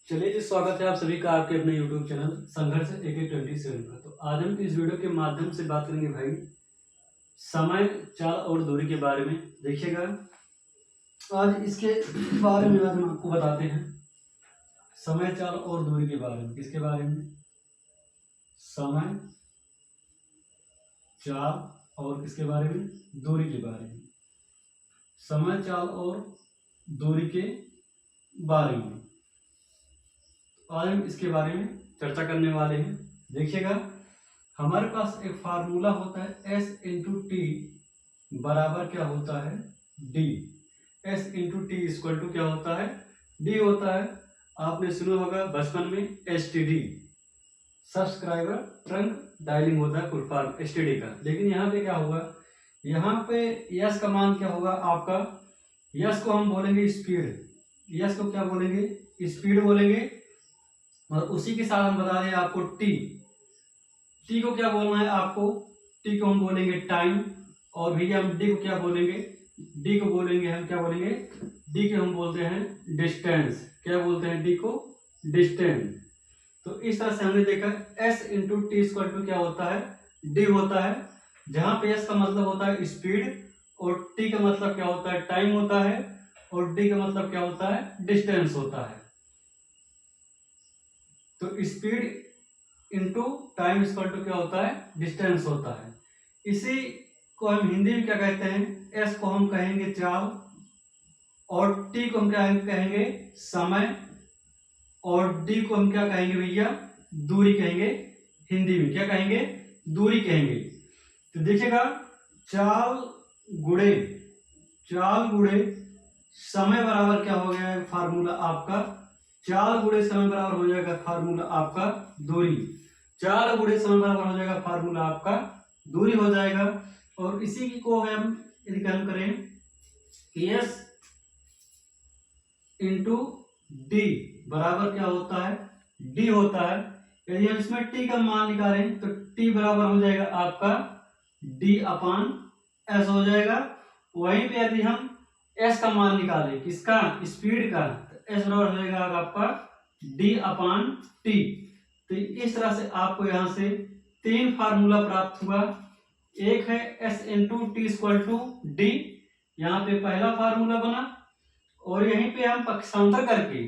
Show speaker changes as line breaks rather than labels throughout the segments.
चलिए जी, स्वागत है आप सभी का आपके अपने YouTube चैनल संघर्ष AK27 पर। तो आज हम इस वीडियो के माध्यम से बात करेंगे भाई समय, चाल और दूरी के बारे में। देखिएगा, आज इसके बारे में आज हम आपको बताते हैं समय, चाल और दूरी के बारे में। किसके बारे में? समय, चाल और किसके बारे में? दूरी के बारे में। समय, चाल और दूरी के बारे में आज हम इसके बारे में चर्चा करने वाले हैं। देखिएगा, हमारे पास एक फार्मूला होता है S इंटू टी बराबर क्या होता है? D। S into T equal to क्या होता है? D होता है। आपने सुना होगा बचपन में STD, सब्सक्राइबर ट्रंक डायलिंग होता है, फुल फॉर्म STD का। लेकिन यहाँ पे क्या होगा? यहाँ पे S का मान क्या होगा आपका? S को हम बोलेंगे स्पीड। S को क्या बोलेंगे? स्पीड बोलेंगे। और उसी के साथ हम बता दें आपको टी को क्या बोलना है आपको? टी को हम बोलेंगे टाइम। और भैया हम डी को क्या बोलेंगे? डी को बोलेंगे हम क्या बोलेंगे? डी को हम बोलते हैं डिस्टेंस। क्या बोलते हैं? डी को डिस्टेंस। तो इस तरह से हमने देखा S into T equal to क्या होता है? डी होता है। जहां पे एस का मतलब होता है स्पीड और टी का मतलब क्या होता है? टाइम होता है। और डी का मतलब क्या होता है? डिस्टेंस होता है। तो speed into time equal to क्या होता है? डिस्टेंस होता है। इसी को हम हिंदी में क्या कहते हैं? एस को हम कहेंगे चाल और टी को हम क्या कहेंगे? समय। और डी को हम क्या कहेंगे भैया? दूरी कहेंगे। हिंदी में क्या कहेंगे? दूरी कहेंगे। तो देखिएगा, चाल गुणे समय बराबर क्या हो गया? फार्मूला आपका चाल गुणे समय बराबर हो जाएगा फार्मूला आपका दूरी। चाल गुणे समय बराबर हो जाएगा फार्मूला आपका दूरी हो जाएगा। और इसी को हम यदि हम करें कि एस इंटू डी बराबर क्या होता है? डी होता है। यदि हम इसमें टी का मान निकालें तो टी बराबर हो जाएगा आपका डी अपान एस हो जाएगा। वहीं पे यदि हम एस का मान निकालें, किसका? स्पीड का, तो एस बराबर हो जाएगा आपका डी अपान टी। तो इस तरह से आपको यहां से तीन फार्मूला प्राप्त हुआ। एक है S into T equal to D, यहाँ पे पहला फार्मूला बना। और यहीं पे हम पक्षांतर करके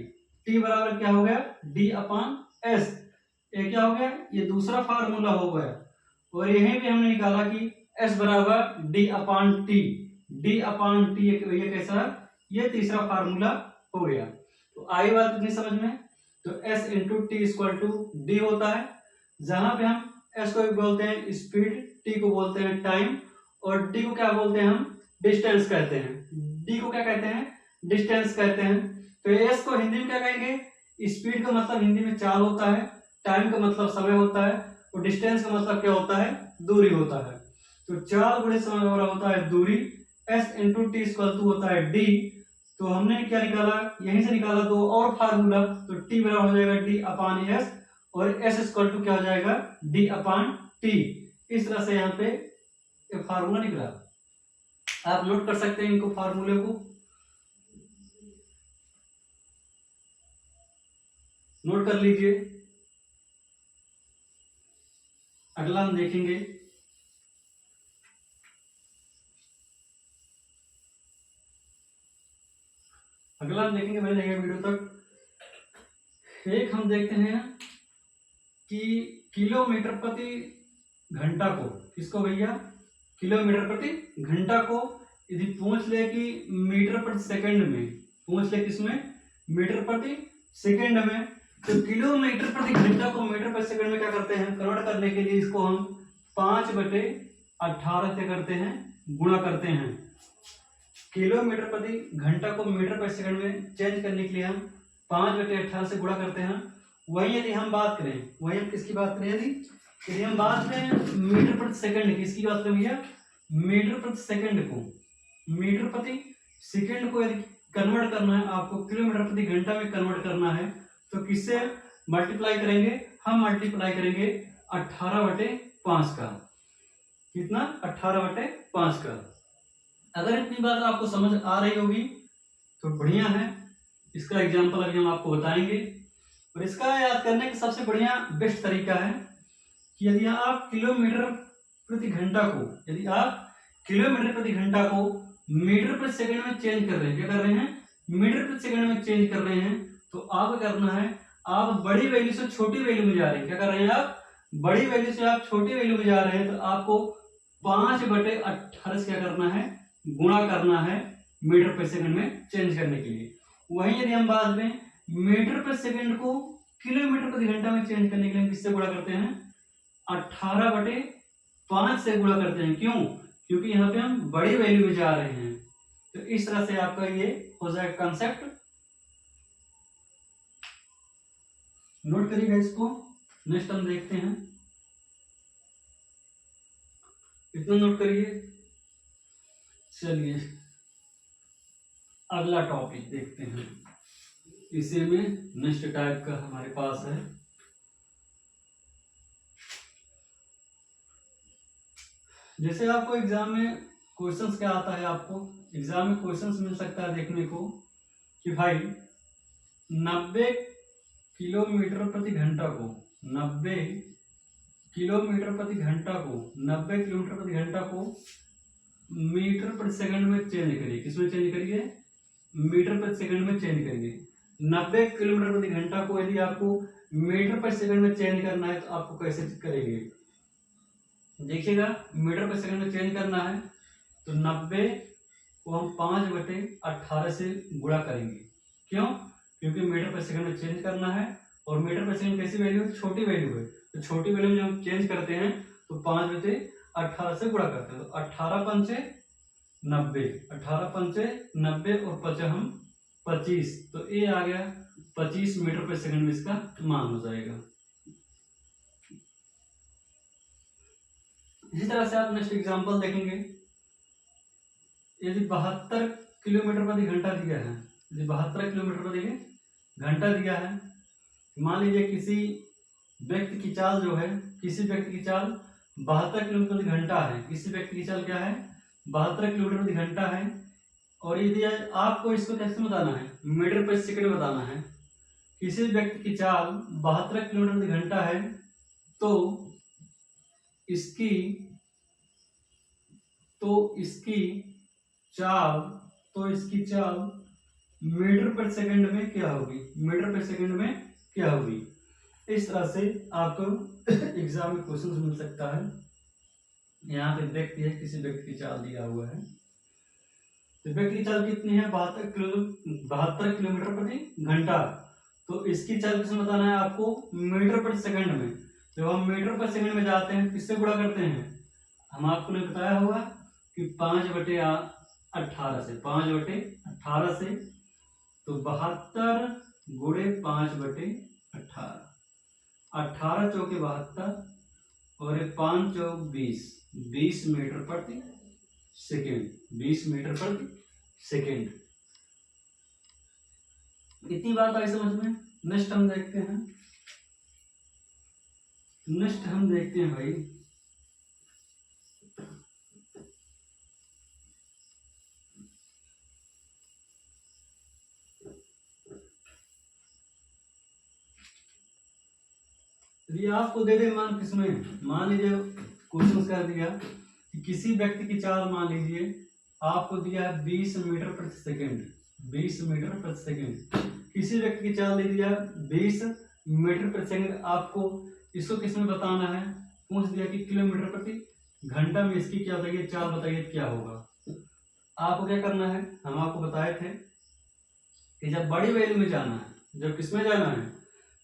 टी बराबर क्या हो गया? डी अपान एस। ये क्या हो गया? ये दूसरा फार्मूला हो गया। और यहीं पे हमने निकाला कि एस बराबर डी अपान टी। डी अपान टी ये कैसा? ये तीसरा फार्मूला हो गया। तो आई बात इतनी समझ में। तो S into T equal to D होता है, जहां पे हम एस को बोलते हैं स्पीड, टी को बोलते हैं टाइम, और डी को क्या बोलते हैं? हम डिस्टेंस कहते हैं। डी को क्या कहते हैं? डिस्टेंस कहते हैं। तो एस को हिंदी में क्या कहेंगे? स्पीड का मतलब हिंदी में चाल होता है, टाइम का मतलब समय होता है, और डिस्टेंस का मतलब क्या होता है? दूरी होता है। तो चाल गुणे समय बराबर होता है दूरी। S into T equal to होता है डी। तो हमने क्या निकाला? यहीं से निकाला दो और फार्मूला। तो टी बराबर हो जाएगा डी अपान एस, और एस इक्वल टू क्या हो जाएगा? डी अपान टी। इस तरह से यहाँ पे फार्मूला निकला। आप नोट कर सकते हैं इनको, फार्मूले को नोट कर लीजिए। अगला हम देखेंगे मैंने देखा वीडियो तक। एक हम देखते हैं कि किलोमीटर प्रति घंटा को, किसको भैया? किलोमीटर प्रति घंटा को यदि पूछ ले कि मीटर प्रति सेकंड में, पूछ ले किसमें? मीटर प्रति सेकंड में। तो किलोमीटर प्रति घंटा को मीटर प्रति सेकंड में क्या करते हैं? कन्वर्ट करने के लिए इसको हम 5/18 से करते हैं, गुणा करते हैं। किलोमीटर प्रति घंटा को मीटर प्रति सेकंड में चेंज करने के लिए हम 5/18 से गुणा करते हैं। वही यदि हम बात करें, वही हम किसकी बात करें? यदि हम बात करें मीटर प्रति सेकंड की, इसकी बात करें भैया मीटर प्रति सेकंड को, मीटर प्रति सेकंड को यदि कन्वर्ट करना है आपको, किलोमीटर प्रति घंटा में कन्वर्ट करना है, तो किससे मल्टीप्लाई करेंगे? हम मल्टीप्लाई करेंगे 18/5 का। कितना? 18/5 का। अगर इतनी बात आपको समझ आ रही होगी तो बढ़िया है। इसका एग्जाम्पल अभी हम आपको बताएंगे। और इसका याद करने का सबसे बढ़िया बेस्ट तरीका है कि यदि आप किलोमीटर प्रति घंटा को, यदि आप किलोमीटर प्रति घंटा को मीटर प्रति सेकंड में चेंज कर रहे हैं, क्या कर रहे हैं, मीटर प्रति सेकंड में चेंज कर रहे हैं, तो आप करना है, आप बड़ी वैल्यू से छोटी वैल्यू में जा रहे हैं, क्या कर रहे हैं, आप बड़ी वैल्यू से आप छोटी वैल्यू में जा रहे हैं, तो आपको 5/18 से क्या करना है, गुणा करना है मीटर प्रति सेकंड में चेंज करने के लिए। वहीं यदि हम बाद में मीटर प्रति सेकंड को किलोमीटर प्रति घंटा में चेंज करने के लिए हम किससे गुणा करते हैं, 18/5 से गुणा करते हैं। क्यों, क्योंकि यहाँ पे हम बड़ी वैल्यू में जा रहे हैं। तो इस तरह से आपका ये हो जाएगा कंसेप्ट, नोट करिएगा इसको। नेक्स्ट हम देखते हैं, इतना नोट करिए। चलिए अगला टॉपिक देखते हैं, इसी में नेक्स्ट टाइप का हमारे पास है। जैसे आपको एग्जाम में क्वेश्चंस क्या आता है, आपको एग्जाम में क्वेश्चंस मिल सकता है देखने को कि भाई 90 किलोमीटर प्रति घंटा को 90 किलोमीटर प्रति घंटा को 90 किलोमीटर प्रति घंटा को मीटर प्रति सेकंड में चेंज करिए। किसमें चेंज करिए, मीटर प्रति सेकंड में चेंज करिए। 90 किलोमीटर प्रति घंटा को यदि आपको मीटर प्रति सेकंड में चेंज करना है तो आपको कैसे करेंगे, देखिएगा। मीटर प्रति सेकंड में चेंज करना है तो 90 को हम 5/18 से गुणा करेंगे। क्यों, क्योंकि मीटर प्रति सेकंड में चेंज करना है और मीटर प्रति सेकंड कैसी वैल्यू है, छोटी वैल्यू है। तो छोटी वैल्यू में जब हम चेंज करते हैं तो 5/18 से गुणा करते हैं। तो 18×5 90, 18×5 90 और 5 हम 25, तो ये आ गया 25 मीटर प्रति सेकंड में इसका मान हो जाएगा। इसी तरह से आप नेक्स्ट एग्जांपल देखेंगे। यदि 72 किलोमीटर प्रति घंटा दिया है, यदि 72 किलोमीटर प्रति घंटा दिया है, मान लीजिए किसी व्यक्ति की चाल जो है, किसी व्यक्ति की चाल 72 किलोमीटर प्रति घंटा है, किसी व्यक्ति की चाल क्या है, 72 किलोमीटर प्रति घंटा है। और यदि आपको इसको कैसे बताना है, मीटर प्रति सेकंड बताना है। किसी व्यक्ति की चाल 72 किलोमीटर प्रति घंटा है तो इसकी चाल मीटर प्रति सेकंड में क्या होगी, मीटर प्रति सेकंड में क्या होगी। इस तरह से आपको एग्जाम में क्वेश्चन मिल सकता है। यहाँ पे व्यक्ति है, किसी व्यक्ति की चाल दिया हुआ है, तो व्यक्ति की चाल कितनी है, 72 किलोमीटर प्रति घंटा। तो इसकी चाल किसमें बताना है आपको, मीटर प्रति सेकंड में। जब हम मीटर प्रति सेकंड में जाते हैं किससे गुणा करते हैं, हम आपको ने बताया होगा कि 5/18 से, 5/18 से, तो 72 गुणे 5/18, 18 चौके 72 और 5 चौक 20, 20 मीटर प्रति सेकेंड, 20 मीटर प्रति सेकेंड। इतनी बात आई समझ में। नेक्स्ट हम देखते हैं, भाई यदि आपको दे दे मान किसमें, मान लीजिए क्वेश्चन कर दिया कि किसी व्यक्ति की चाल, मान लीजिए आपको दिया है 20 मीटर प्रति सेकंड, 20 मीटर प्रति सेकंड। किसी व्यक्ति की चाल दे दिया 20 मीटर प्रति सेकंड। आपको इसको किसमें बताना है, पूछ दिया कि किलोमीटर प्रति घंटा में इसकी क्या बताइए, चाल बताइए क्या होगा। आपको क्या करना है, हम आपको बताए थे कि जब बड़ी वैल्यू में जाना है, जब किसमें जाना है,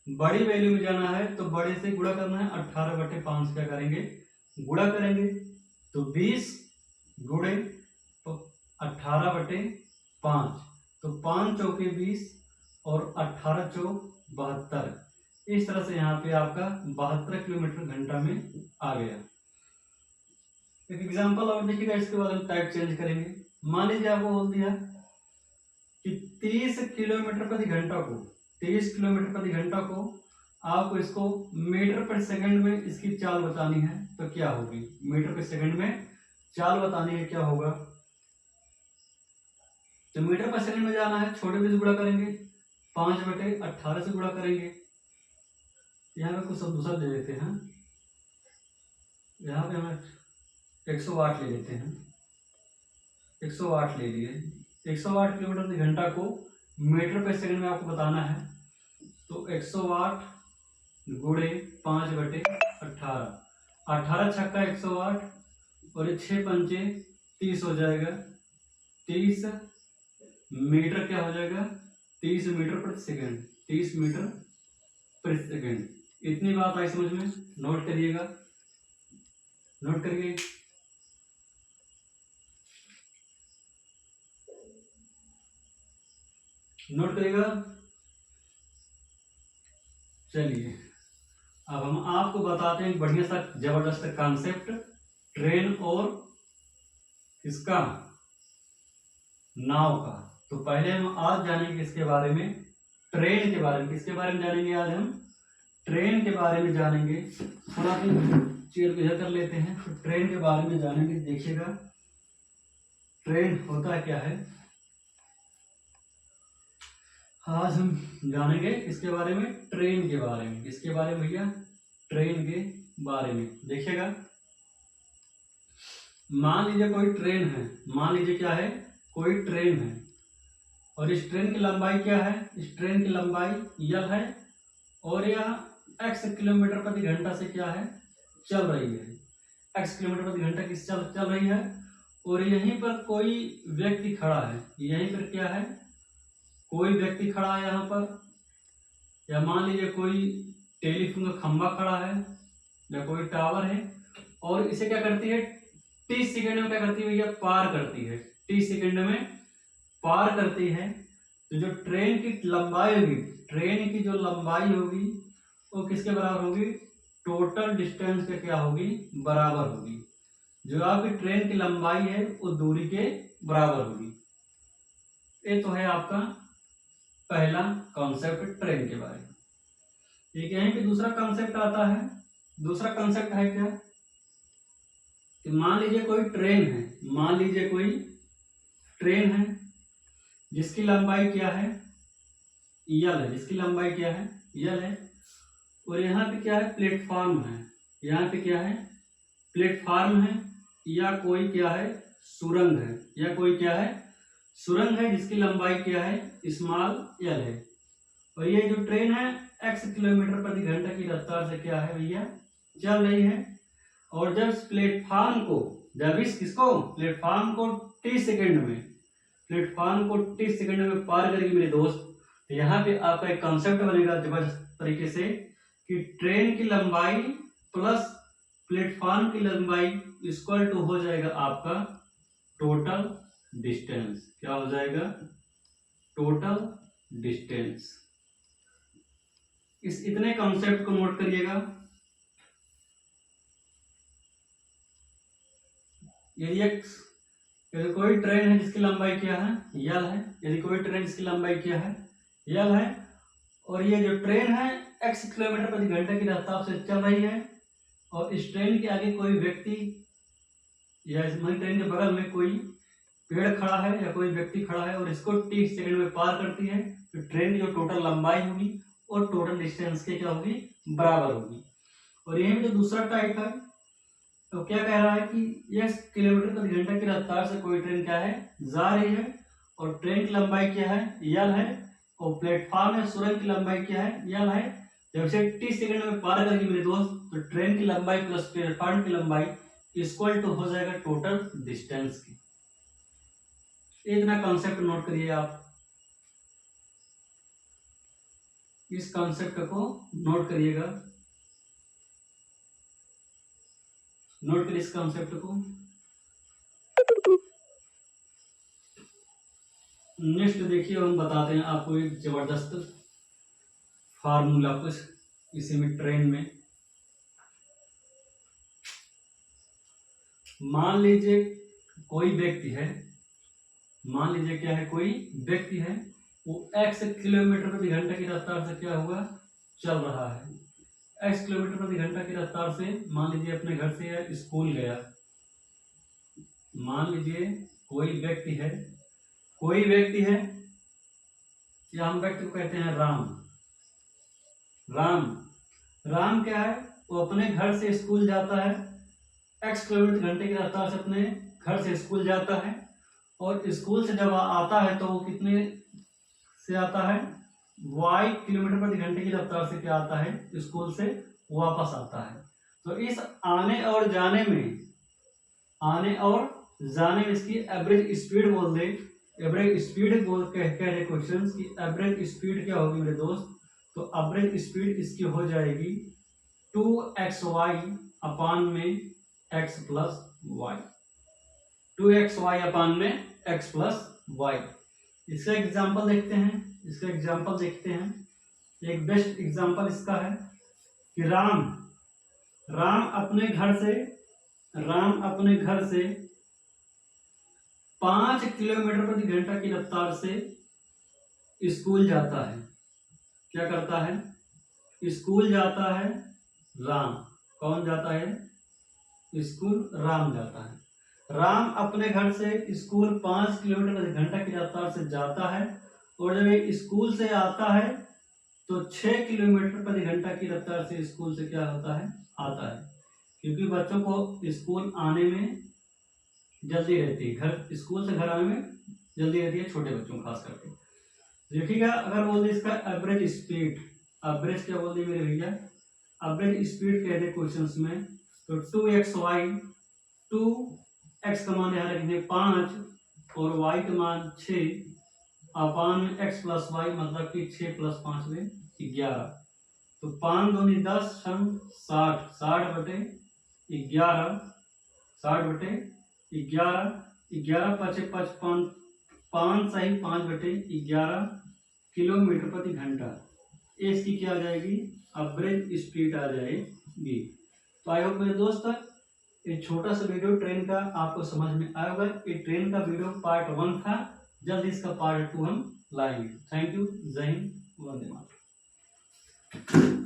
बड़ी वैल्यू में जाना है, तो बड़े से गुणा करना है। 18/5 क्या करेंगे, गुणा करेंगे। तो 20 गुणे 18/5, तो 5 चौके 20 और 18 चौक 72। इस तरह से यहाँ पे आपका 72 किलोमीटर घंटा में आ गया। एक एग्जांपल और देखिएगा, इसके बाद हम टाइप चेंज करेंगे। मान लीजिए आपको बोल दिया कि 30 किलोमीटर प्रति घंटा को, 30 किलोमीटर प्रति घंटा को आपको इसको मीटर प्रति सेकंड में इसकी चाल बतानी है, तो क्या होगी, मीटर प्रति सेकंड में चाल बतानी है, क्या होगा। तो मीटर प्रति सेकंड में जाना है, छोटे में से गुणा करेंगे, 5/18 से गुणा करेंगे, यहाँ पे कुछ सब दूसरा ले लेते हैं। यहाँ पे हमें 100 वाट ले लेते हैं। 100 वाट ले लिए। 108 किलोमीटर प्रति घंटा को मीटर पर सेकंड में आपको बताना है। तो 100 वाट गुणे 5/18, 18 छक्का 108 और 6 पंचे 30 हो जाएगा। 30 मीटर क्या हो जाएगा, 30 मीटर प्रति सेकंड, 30 मीटर प्रति सेकंड। इतनी बात आई समझ में? नोट करिएगा, नोट करिए। नोट करिएगा। चलिए अब हम आपको बताते हैं बढ़िया सा जबरदस्त कॉन्सेप्ट ट्रेन और इसका नाव का। तो पहले हम आज जानेंगे इसके बारे में, ट्रेन के बारे में। किसके बारे में जानेंगे आज हम? ट्रेन के बारे में जानेंगे। थोड़ा चेयर को इधर कर लेते हैं। तो ट्रेन के बारे में जानेंगे। देखिएगा ट्रेन होता क्या है, आज हम जानेंगे इसके बारे में, ट्रेन के बारे में। किसके बारे में भैया? ट्रेन के बारे में। देखिएगा मान लीजिए कोई ट्रेन है, मान लीजिए क्या है, कोई ट्रेन है और इस ट्रेन की लंबाई क्या है? इस ट्रेन की लंबाई l है और यह x किलोमीटर प्रति घंटा से क्या है, चल रही है। x किलोमीटर प्रति घंटा की चल रही है और यहीं पर कोई व्यक्ति खड़ा है। यहीं पर क्या है, कोई व्यक्ति खड़ा है यहाँ पर, या मान लीजिए कोई टेलीफोन का खंभा खड़ा है या कोई टावर है और इसे क्या करती है, 30 सेकंड में क्या करती है भैया, पार करती है। 30 सेकंड में पार करती है। तो जो ट्रेन की लंबाई होगी, ट्रेन की जो लंबाई होगी वो किसके बराबर होगी? टोटल डिस्टेंस के क्या होगी, बराबर होगी। जो आपकी ट्रेन की लंबाई है वो दूरी के बराबर होगी। ये तो है आपका पहला कॉन्सेप्ट ट्रेन के बारे में। एक यहीं पे दूसरा कॉन्सेप्ट आता है। दूसरा कॉन्सेप्ट है क्या कि मान लीजिए कोई ट्रेन है, मान लीजिए कोई ट्रेन है जिसकी लंबाई क्या है, यल है। जिसकी लंबाई क्या है, यल है। और यहाँ पे क्या है, प्लेटफॉर्म है। यहाँ पे क्या है, प्लेटफॉर्म है या कोई क्या है, सुरंग है, या कोई क्या है, सुरंग है जिसकी लंबाई क्या है, स्मॉल यल है। और ये जो ट्रेन है x किलोमीटर प्रति घंटा की रफ्तार से क्या है भैया, चल रही है। और जब इस प्लेटफॉर्म को, जब इस किसको, प्लेटफॉर्म को 30 सेकंड में, प्लेटफॉर्म को 30 सेकंड में पार करेगी मेरे दोस्त, तो यहाँ पे आपका एक कॉन्सेप्ट बनेगा जबरदस्त तरीके से कि ट्रेन की लंबाई प्लस प्लेटफॉर्म की लंबाई इक्वल टू हो जाएगा आपका टोटल डिस्टेंस। क्या हो जाएगा, टोटल डिस्टेंस। इस इतने कॉन्सेप्ट को नोट करिएगा। यदि कोई ट्रेन है जिसकी लंबाई क्या है, यल है, यदि कोई ट्रेन जिसकी लंबाई क्या है, यल है, और ये जो ट्रेन है x किलोमीटर प्रति घंटे की रफ्तार से चल रही है, और इस ट्रेन के आगे कोई व्यक्ति या इस ट्रेन के बगल में कोई पेड़ खड़ा है या कोई व्यक्ति खड़ा है और इसको 30 सेकंड में पार करती है, तो ट्रेन की जो टोटल लंबाई होगी और टोटल डिस्टेंस के क्या होगी, बराबर होगी। और यही जो दूसरा टाइप है, तो क्या कह रहा है कि x किलोमीटर प्रति घंटे की रफ्तार से कोई ट्रेन क्या है, जा रही है, और ट्रेन की लंबाई क्या है, यल है, और प्लेटफॉर्म है, सुरंग की लंबाई क्या है, यल है। जब इसे 30 सेकंड में पार करेगी मेरे दोस्त, तो ट्रेन की लंबाई प्लस प्लेटफॉर्म की लंबाई इक्वल टू हो जाएगा टोटल डिस्टेंस की। इतना कॉन्सेप्ट नोट करिए आप, इस कॉन्सेप्ट को नोट करिएगा, नोट करिए इस कॉन्सेप्ट को। नेक्स्ट देखिए, हम बताते हैं आपको एक जबरदस्त फार्मूला कुछ इसी में, ट्रेन में। मान लीजिए कोई व्यक्ति है, मान लीजिए क्या है, कोई व्यक्ति है, वो x किलोमीटर प्रति घंटे की रफ्तार से क्या हुआ, चल रहा है। x किलोमीटर प्रति घंटा की रफ्तार से मान लीजिए अपने घर से स्कूल गया। मान लीजिए कोई व्यक्ति है, कोई व्यक्ति है, या हम व्यक्ति को कहते हैं राम। राम राम क्या है, वो अपने घर से स्कूल जाता है, x किलोमीटर घंटे की रफ्तार से अपने घर से स्कूल जाता है, और स्कूल से जब आता है तो वो कितने से आता है, y किलोमीटर प्रति घंटे की रफ्तार से क्या आता है, स्कूल से वापस आता है। तो इस आने और जाने में, आने और जाने में इसकी एवरेज स्पीड बोल दे, एवरेज स्पीड बोल कह रहे क्वेश्चन की एवरेज स्पीड क्या होगी मेरे दोस्त, तो एवरेज स्पीड इसकी हो जाएगी 2xy अपान में x प्लस वाई, 2xy अपान में x प्लस वाई। इसका एग्जाम्पल देखते हैं, इसका एग्जाम्पल देखते हैं। एक बेस्ट एग्जाम्पल इसका है कि राम अपने घर से 5 किलोमीटर प्रति घंटा की रफ्तार से स्कूल जाता है। क्या करता है, स्कूल जाता है राम। कौन जाता है, स्कूल राम जाता है। राम अपने घर से स्कूल 5 किलोमीटर प्रति घंटा की रफ्तार से जाता है, और जब ये स्कूल से आता है तो 6 किलोमीटर प्रति घंटा की रफ्तार से स्कूल से क्या होता है, आता है। क्योंकि बच्चों को स्कूल आने में जल्दी रहती है, घर स्कूल से घर आने में जल्दी रहती है, छोटे बच्चों खास करके। देखिएगा, अगर बोल दे इसका एवरेज स्पीड, एवरेज क्या बोल दी मेरे भैया, एवरेज स्पीड कह दे क्वेश्चंस में, तो 2xy, 2x का मान यहाँ रख दे 5 और y का मान 6 अपान में x प्लस वाई, मतलब कि 6 प्लस 5 में 11। तो 5 दूनी 10 60, 60 बटे 11, 60 बटे 11, 11 पचे 55, 5 सही 5 बटे 11 किलोमीटर प्रति घंटा। इसकी क्या आ जाएगी, एवरेज स्पीड आ जाएगी। तो आई होप मेरे दोस्त ये छोटा सा वीडियो ट्रेन का आपको समझ में आया होगा। ये ट्रेन का वीडियो पार्ट 1 था, जल्द इसका पार्ट 2 हम लाएंगे। थैंक यू, जय हिंद, वंदे मातरम।